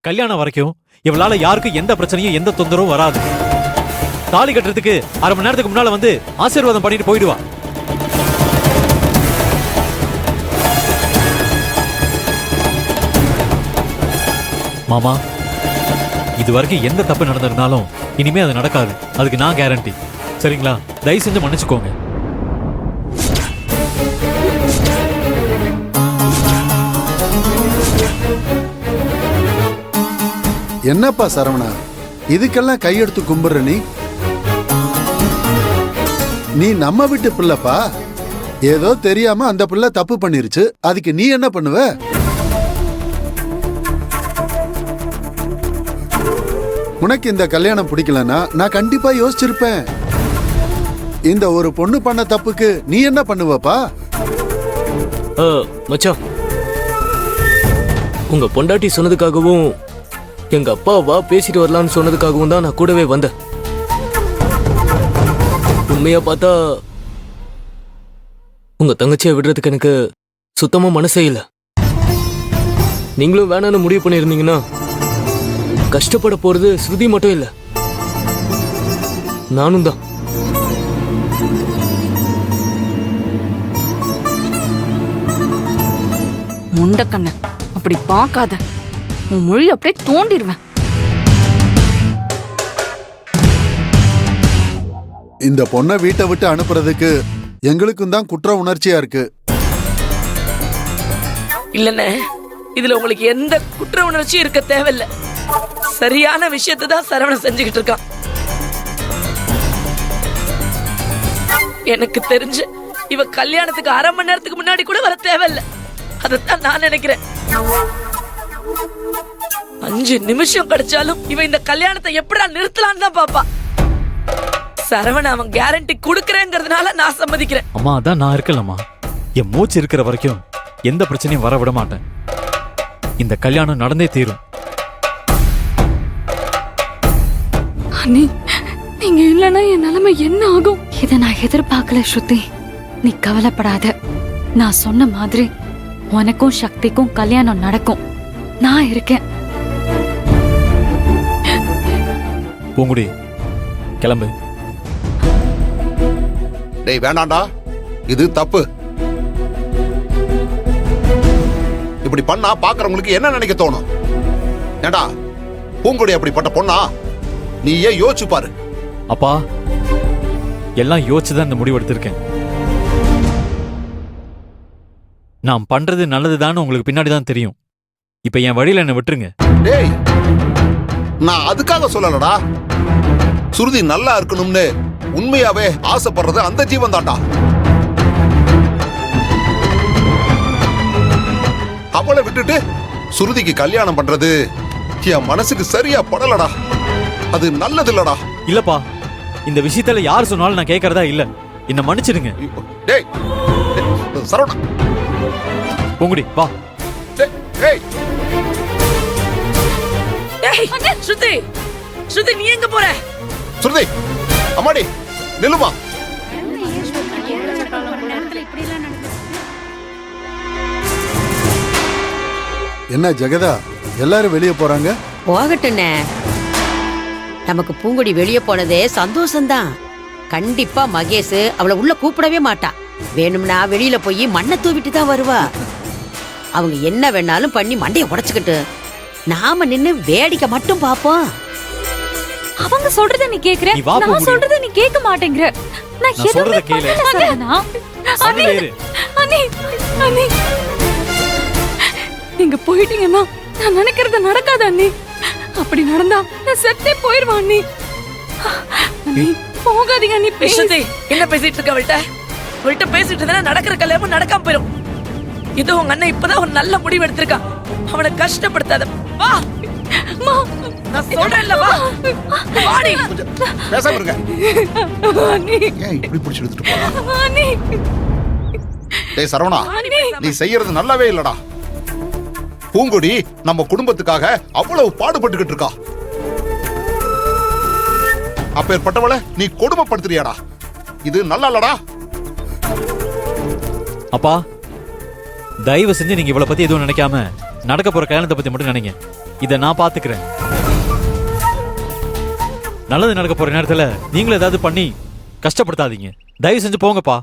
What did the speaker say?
கல்யாணம் வரைக்கும் இவளால யாருக்கும் எந்த பிரச்சனையும் எந்த தொந்தரவும் வராது. தாலி கட்டுறதுக்கு 1/2 மணி நேரத்துக்கு முன்னால வந்து ஆசீர்வாதம் பண்ணிட்டு போயிடுவா. மாமா, இது வரைக்கும் எந்த தப்பு நடந்திருந்தாலும் இனிமே அது நடக்காது. அதுக்கு நான் கேரண்டி. சரிங்களா? தயவு செஞ்சு மன்னிச்சுக்கோங்க. என்னப்பா சரவணா, இதுக்கெல்லாம் கையெடுத்து கும்பிடுற நீ நம்ம வீட்டு பிள்ளைப்பா. ஏதோ தெரியாம அந்த பிள்ளை தப்பு பண்ணிருச்சு, அதுக்கு நீ என்ன பண்ணுவ? உனக்கு இந்த கல்யாணம் பிடிக்கலன்னா நான் கண்டிப்பா யோசிச்சிருப்பேன். இந்த ஒரு பொண்ணு பண்ண தப்புக்கு நீ என்ன பண்ணுவப்பா? மச்சான், உங்க பொண்டாட்டி சொன்னதுக்காகவும் எங்க அப்பாவா பேசிட்டு வரலாம்னு சொன்னதுக்காகவும் தான் நான் கூடவே வந்தேன். உண்மையா பார்த்தா உங்க தங்கச்சியை விடுறதுக்கு எனக்கு சுத்தமா மனசே இல்லை. நீங்களும் வேணான்னு முடிவு பண்ணிருந்தீங்கன்னா கஷ்டப்பட போறது ஸ்ருதி மட்டும் இல்ல, நானும் தான். முண்டக்கண்ண அப்படி பார்க்காத, உன் மொழி அப்படியே தோண்டிடுவேன். இந்த பொண்ணை வீட்டை விட்டு அனுப்புறதுக்கு எங்களுக்கும் தான் குற்ற உணர்ச்சியா இருக்கு. இல்லண்ணே, இதுல உங்களுக்கு எந்த குற்ற உணர்ச்சியும் இருக்க தேவையில்ல. சரியான விஷயத்தை தான் சரவணன் செஞ்சுக்கிட்டு இருக்கான். எனக்கு தெரிஞ்சு இவ கல்யாணத்துக்கு 1/2 மணி நேரத்துக்கு முன்னாடி கூட வர தேவையில்ல. அதைத்தான் நான் நினைக்கிறேன். 5 நிமிஷம் கிடைச்சாலும் இவ இந்த கல்யாணத்தை எப்படா நிறுத்தலான்னு தான் பாப்பா. சரவணன் அவன் கேரண்டி குடுக்கறேங்கிறதுனால நான் சம்மதிக்கிறேன். அம்மா, அதான் நான் இருக்கலம்மா. என் மூச்சு இருக்கிற வரைக்கும் எந்த பிரச்சனையும் வர விட மாட்டேன். இந்த கல்யாணம் நடந்தே தீரும். அண்ணி, நீங்க இல்லைன்னா என் நிலைமை என்ன ஆகும்? இதை நான் எதிர்பார்க்கல ஸ்ருதி. நீ கவலைப்படாத. நான் சொன்ன மாதிரி உனக்கும் சக்திக்கும் கல்யாணம் நடக்கும். நான் இருக்கேன். பூங்குடி, கிளம்பு. டேய் வேண்டாண்டா, இது தப்பு. இப்படி பண்ணா பாக்குறவங்களுக்கு என்ன நினைக்க தோணும்? ஏண்டா பூங்குடி அப்படிப்பட்ட பொண்ணா? நீ ஏன் யோசிச்சு பாரு. அப்பா, எல்லாம் யோசிச்சுதான் இந்த முடிவு எடுத்திருக்கேன். நான் பண்றது நல்லதுதான்னு உங்களுக்கு பின்னாடிதான் தெரியும். இப்ப என் வழியில என்ன விட்டுருங்க. டேய், நான் அதுக்காக சொல்லலடா. சுருதி நல்லா இருக்கணும்னு உண்மையாவே ஆசைப்படுறது அந்த ஜீவன் தான்டா. அவளை விட்டுட்டு சுருதிக்கு கல்யாணம் பண்றது என் மனசுக்கு சரியா படலடா. அது நல்லது இல்லடா. இல்லப்பா, இந்த விஷயத்துல யார் சொன்னாலும் நான் கேட்கறதா இல்ல. என்ன மன்னிச்சிடுங்க. டேய் சரவணா, பூங்குடி வா. டேய் ஸ்ருதி, ஸ்ருதி நீ எங்க போற? சுருதி, அம்மாடி நில்லுமா. என்ன ஜெகதா, எல்லாரும் வெளியே போறாங்க? போகட்டுண்ணே. நமக்கு பூங்குடி வெளியே போனதே சந்தோஷம்தான். கண்டிப்பா மகேஷ் அவளை உள்ள கூப்பிடவே மாட்டா. வேணும்னா வெளியில போய் மண்ணை தூவிட்டு தான் வருவா. அவங்க என்ன வேணாலும் பண்ணி மண்டையை உடைச்சுக்கிட்டு நாம நின்னு வேடிக்கை மட்டும் பாப்போம். அவங்க சொல்றத நீ கேக்குற, நான் சொல்றத நீ கேட்க மாட்டேங்கற. நான் சொல்றத கேளு. அண்ணி, நீங்க போயிட்டீங்கன்னா நான் நினைக்கிறது நடக்காது அண்ணி. அப்படி நடந்தா நான் செத்தே போயிருவேன் அண்ணி. அண்ணி போகாதீங்க அண்ணி. ஸ்ருதி, என்ன பேசிட்டு இருக்க? அவள்கிட்ட பேசிட்டு இருந்தா நடக்கிற கல்யாணம் நடக்காம போயிடும். இது உங்க அண்ணன் இப்பதான் ஒரு நல்ல முடிவு எடுத்திருக்கான். அவனை கஷ்டப்படுத்தாத. வா, நான் சொல்றேன்ல, வா. வாடி. பேசாம இருங்க. அண்ணி, ஏன் இப்படி பிடிச்சு எடுத்துட்டு போறா? அண்ணி. டேய் சரவணா, நீ செய்யறது நல்லாவே இல்லடா. பூங்குடி நம்ம குடும்பத்துக்காக அவ்வளவு பாடுபட்டுக்கிட்டு இருக்கா. அப்பேற்பட்டவளை நீ கொடுமைப்படுத்துறியாடா. இது நல்லா இல்லடா. அப்பா, தயவு செஞ்சு நீங்க இவளை பத்தி எதுவும் நினைக்காம நடக்க போற கல்யாணத்தை பத்தி மட்டும் நினைங்க. இத நான் பாத்துக்கிறேன். நல்லது நடக்க போற நேரத்துல நீங்களும் ஏதாவது பண்ணி கஷ்டப்படுத்தாதீங்க. தயவு செஞ்சு போங்கப்பா.